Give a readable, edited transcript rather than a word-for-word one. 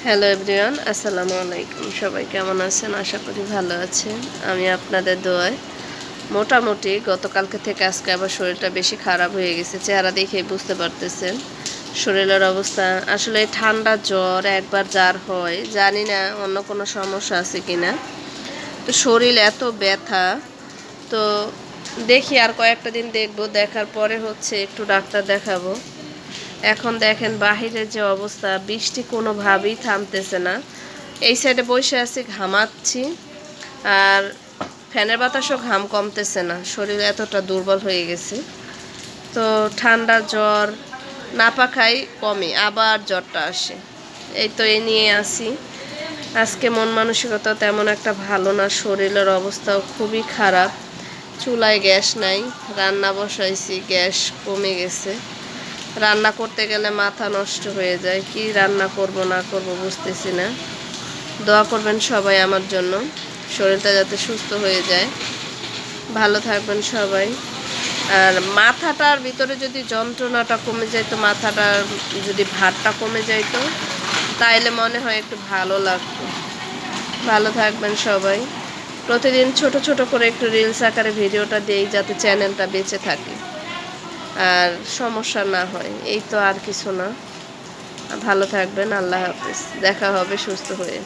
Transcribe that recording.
Hello everyone, আসসালামু আলাইকুম। সবাই কেমন আছেন? আশা করি ভালো আছেন। আমি আপনাদের দোয়ায় মোটামুটি গতকালকে থেকে আজকে আবার শরীরটা বেশি খারাপ হয়ে গেছে। চেহারা দেখেই বুঝতে পারতেছেন শরীরের অবস্থা। আসলে ঠান্ডা জ্বর একবার যার হয়, জানি না অন্য কোনো সমস্যা আছে কি না। তো শরীর এত ব্যথা, তো দেখি আর কয়েকটা দিন দেখবো, দেখার পরে হচ্ছে একটু ডাক্তার দেখাবো। এখন দেখেন বাহিরের যে অবস্থা, বৃষ্টি কোনোভাবেই থামতেছে না। এই সাইডে বসে আছি, ঘামাচ্ছি, আর ফ্যানের বাতাসও ঘাম কমতেছে না। শরীর এতটা দুর্বল হয়ে গেছে। তো ঠান্ডা জ্বর না পাখাই কমে, আবার জ্বরটা আসে। এই তো এই নিয়ে আসি। আজকে মন মানসিকতা তেমন একটা ভালো না, শরীরের অবস্থাও খুবই খারাপ। চুলায় গ্যাস নাই, রান্না বসাইছি, গ্যাস কমে গেছে। রান্না করতে গেলে মাথা নষ্ট হয়ে যায়, কি রান্না করব না করব বুঝতেছি না। দোয়া করবেন সবাই আমার জন্য, শরীরটা যাতে সুস্থ হয়ে যায়। ভালো থাকবেন সবাই। আর মাথাটার ভিতরে যদি যন্ত্রণাটা কমে যাইতো, মাথাটার যদি ভারটা কমে যাইতো, তাইলে মনে হয় একটু ভালো লাগতো। ভালো থাকবেন সবাই। প্রতিদিন ছোট ছোট করে একটু রিলস আকারে ভিডিওটা দেই, যাতে চ্যানেলটা বেঁচে থাকে আর সমস্যা না হয়। এই তো, আর কিছু না। ভালো থাকবেন। আল্লাহ হাফিজ। দেখা হবে সুস্থ হয়ে।